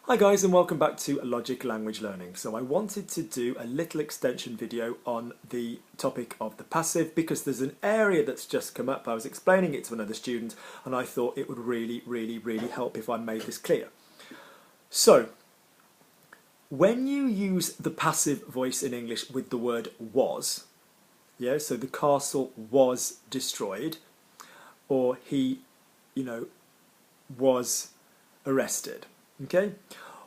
Hi guys, and welcome back to Logic Language Learning. So I wanted to do a little extension video on the topic of the passive because there's an area that's just come up. I was explaining it to another student and I thought it would really help if I made this clear. So when you use the passive voice in English with the word was, yeah, so the castle was destroyed, or he, was arrested. Okay,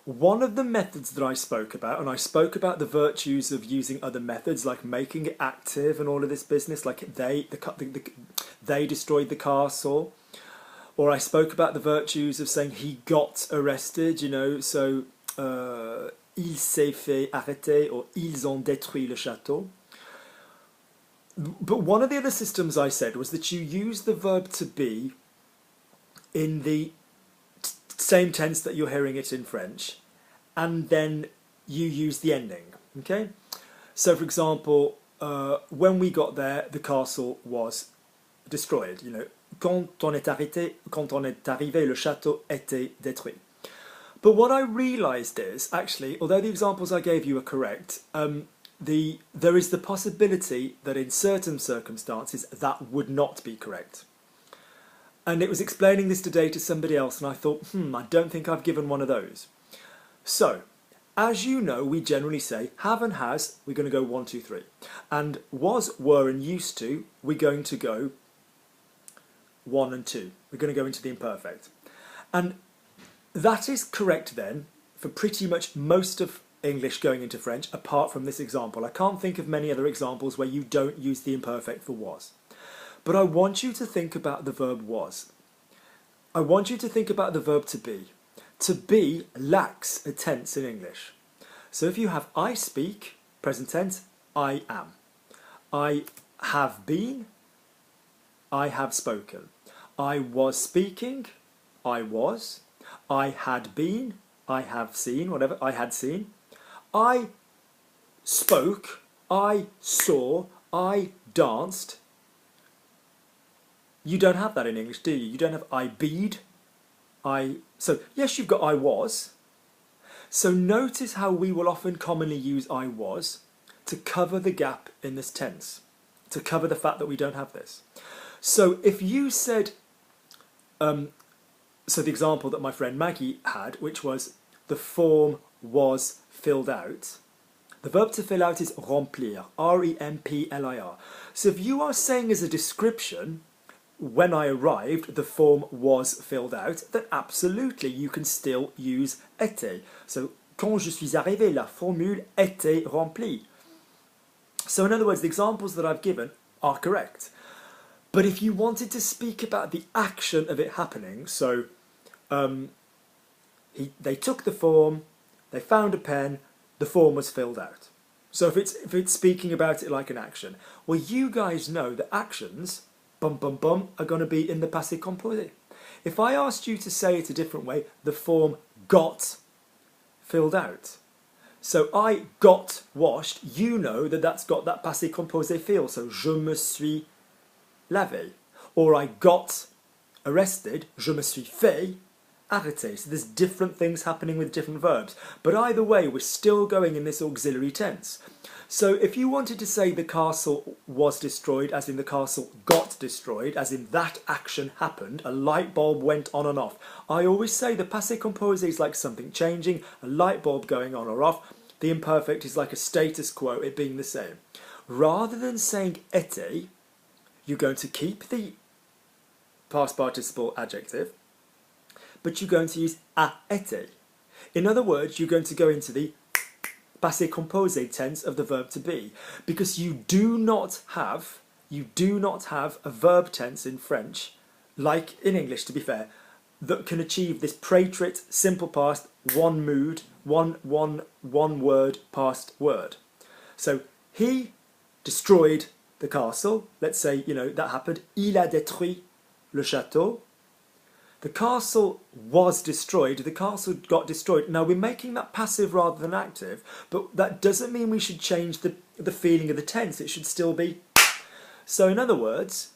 one of the methods that I spoke about, and I spoke about the virtues of using other methods like making it active and all of this business, like they destroyed the castle, or I spoke about the virtues of saying he got arrested, so il s'est fait arreter, or ils ont détruit le chateau. But one of the other systems I said was that you use the verb to be in the same tense that you're hearing it in French, and then you use the ending. Okay, so for example, when we got there, the castle was destroyed. Quand on est arrêté, quand on est arrivé, le château était détruit. But what I realised is, actually, although the examples I gave you are correct, there is the possibility that in certain circumstances that would not be correct. And it was explaining this today to somebody else, and I thought, I don't think I've given one of those. So, as you know, we generally say have and has, we're going to go 1, 2, 3. And was, were, and used to, we're going to go 1 and 2. We're going to go into the imperfect. And that is correct then for pretty much most of English going into French, apart from this example. I can't think of many other examples where you don't use the imperfect for was. But I want you to think about the verb was. I want you to think about the verb to be. To be lacks a tense in English. So if you have I speak, present tense, I am. I have been, I have spoken. I was speaking, I was. I had been, I have seen, whatever, I had seen. I spoke, I saw, I danced. You don't have that in English, do you? You don't have I beed, so yes, you've got I was. So notice how we will often commonly use I was to cover the gap in this tense, to cover the fact that we don't have this. So if you said, so the example that my friend Maggie had, which was the form was filled out, the verb to fill out is remplir, R-E-M-P-L-I-R. So if you are saying as a description, when I arrived, the form was filled out, then absolutely you can still use était. So, quand je suis arrivé, la formule était remplie. So in other words, the examples that I've given are correct. But if you wanted to speak about the action of it happening, so they took the form, they found a pen, the form was filled out. So if it's speaking about it like an action, well, you guys know that actions are going to be in the passé composé. If I asked you to say it a different way, the form got filled out. So I got washed, you know that that's got that passé composé feel. So je me suis lavé. Or I got arrested, je me suis fait arreter. So there's different things happening with different verbs. But either way, we're still going in this auxiliary tense. So if you wanted to say the castle was destroyed, as in the castle got destroyed, as in that action happened, a light bulb went on and off. I always say the passé composé is like something changing, a light bulb going on or off. The imperfect is like a status quo, it being the same. Rather than saying était, you're going to keep the past participle adjective, but you're going to use a été. In other words, you're going to go into the passé composé tense of the verb to be, because you do not have a verb tense in French, like in English to be fair, that can achieve this prétrit, simple past, one mood, one word past word. So he destroyed the castle. Let's say, that happened. Il a détruit le château. The castle was destroyed, the castle got destroyed. Now we're making that passive rather than active, but that doesn't mean we should change the feeling of the tense, it should still be. So in other words,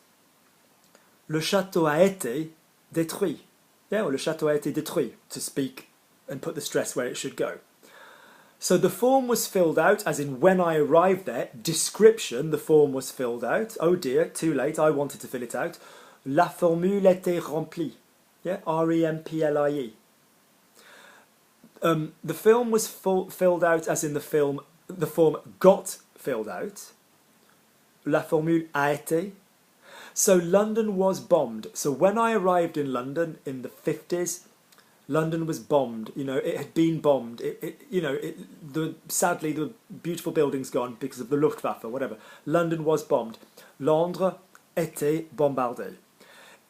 le château a été détruit. Yeah, or le château a été détruit, to speak and put the stress where it should go. So the form was filled out, as in when I arrived there. Description, the form was filled out. Oh dear, too late, I wanted to fill it out. La formule était remplie. Yeah, R-E-M-P-L-I-E. The film was filled out, as in the form got filled out. La formule a été. So London was bombed. So when I arrived in London in the 50s, London was bombed. You know, it had been bombed. Sadly, the beautiful building's gone because of the Luftwaffe, whatever. London was bombed. Londres était bombardée.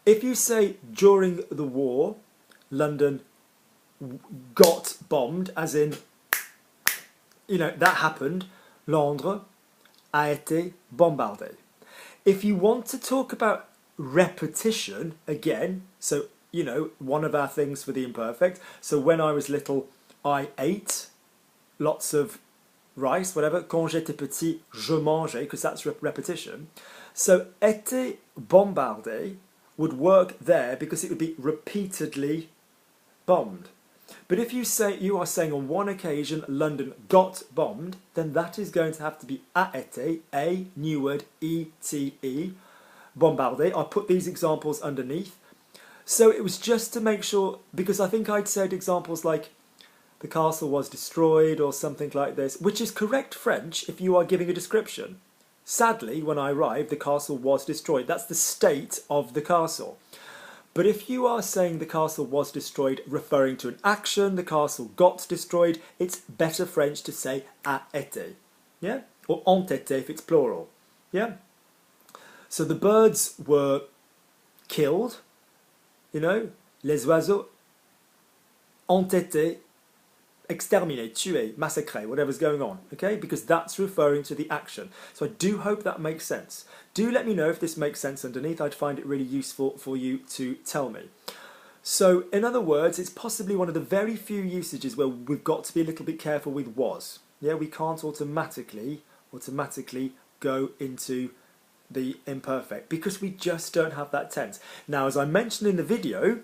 If you say during the war, London got bombed, as in, you know, that happened, Londres a été bombardée. If you want to talk about repetition, again, so, you know, one of our things for the imperfect, so when I was little, I ate lots of rice, whatever. Quand j'étais petit, je mangeais, because that's repetition. So, été bombardé would work there because it would be repeatedly bombed. But if you are saying on one occasion London got bombed, then that is going to have to be a été, a new word, E-T-E, bombardé. I'll put these examples underneath. So it was just to make sure, because I think I'd said examples like the castle was destroyed or something like this, which is correct French if you are giving a description. Sadly, when I arrived, the castle was destroyed. That's the state of the castle. But if you are saying the castle was destroyed, referring to an action, the castle got destroyed, it's better French to say a été, yeah? Or ont été if it's plural, yeah? So the birds were killed, you know, les oiseaux ont été exterminés, tués, massacrés, whatever's going on, okay? Because that's referring to the action. So I do hope that makes sense. Do let me know if this makes sense underneath. I'd find it really useful for you to tell me. So, in other words, it's possibly one of the very few usages where we've got to be a little bit careful with was. Yeah, we can't automatically go into the imperfect because we just don't have that tense. Now, as I mentioned in the video,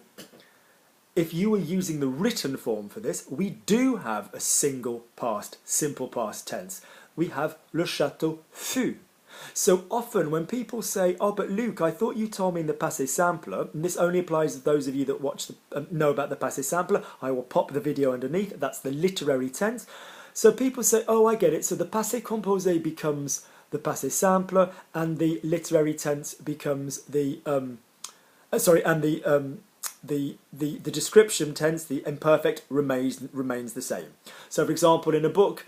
if you were using the written form for this, we do have a simple past tense. We have le chateau fut. So often when people say, oh, but Luke, I thought you told me in the passé simple, and this only applies to those of you that know about the passé simple, I will pop the video underneath, that's the literary tense. So people say, oh, I get it, so the passé composé becomes the passé simple, and the literary tense becomes the, the description tense, the imperfect, remains the same. So for example, in a book,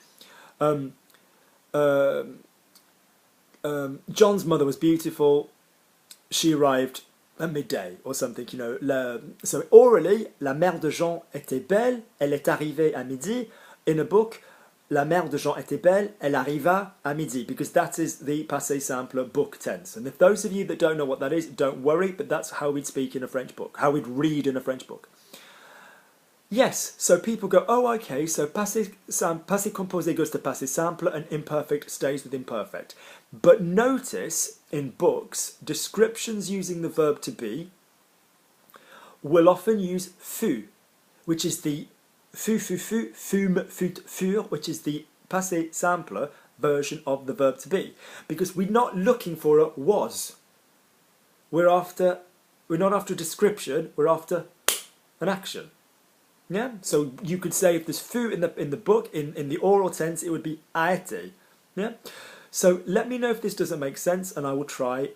John's mother was beautiful, she arrived at midday or something, you know. So orally, la mère de Jean était belle, elle est arrivée à midi. In a book, la mère de Jean était belle, elle arriva à midi, because that is the passé simple book tense. And if those of you that don't know what that is, don't worry, but that's how we'd speak in a French book, how we'd read in a French book. Yes, so people go, oh, okay, so passé composé goes to passé simple and imperfect stays with imperfect. But notice in books, descriptions using the verb to be will often use fut, which is the fut, fume, fut, fur, which is the passé simple version of the verb to be. Because we're not looking for a was. We're not after a description, we're after an action. Yeah, so you could say if there's fut in the book, in the oral tense, it would be a été. Yeah, so let me know if this doesn't make sense, and I will try,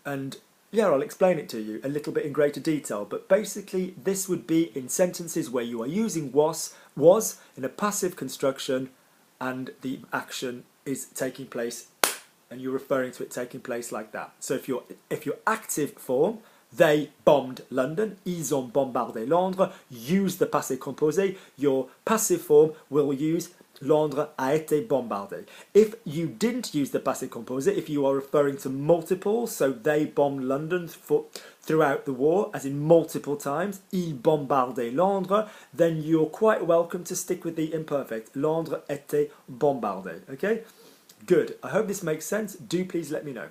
and yeah, I'll explain it to you a little bit in greater detail. But basically, this would be in sentences where you are using was in a passive construction, and the action is taking place, and you're referring to it taking place like that. So if your active form, they bombed London, ils ont bombardé Londres, use the passé composé. Your passive form will use Londres a été bombardé. If you didn't use the passé composé, if you are referring to multiple, so they bombed London throughout the war, as in multiple times, ils bombardaient Londres, then you're quite welcome to stick with the imperfect. Londres était bombardé. Okay? Good. I hope this makes sense. Do please let me know.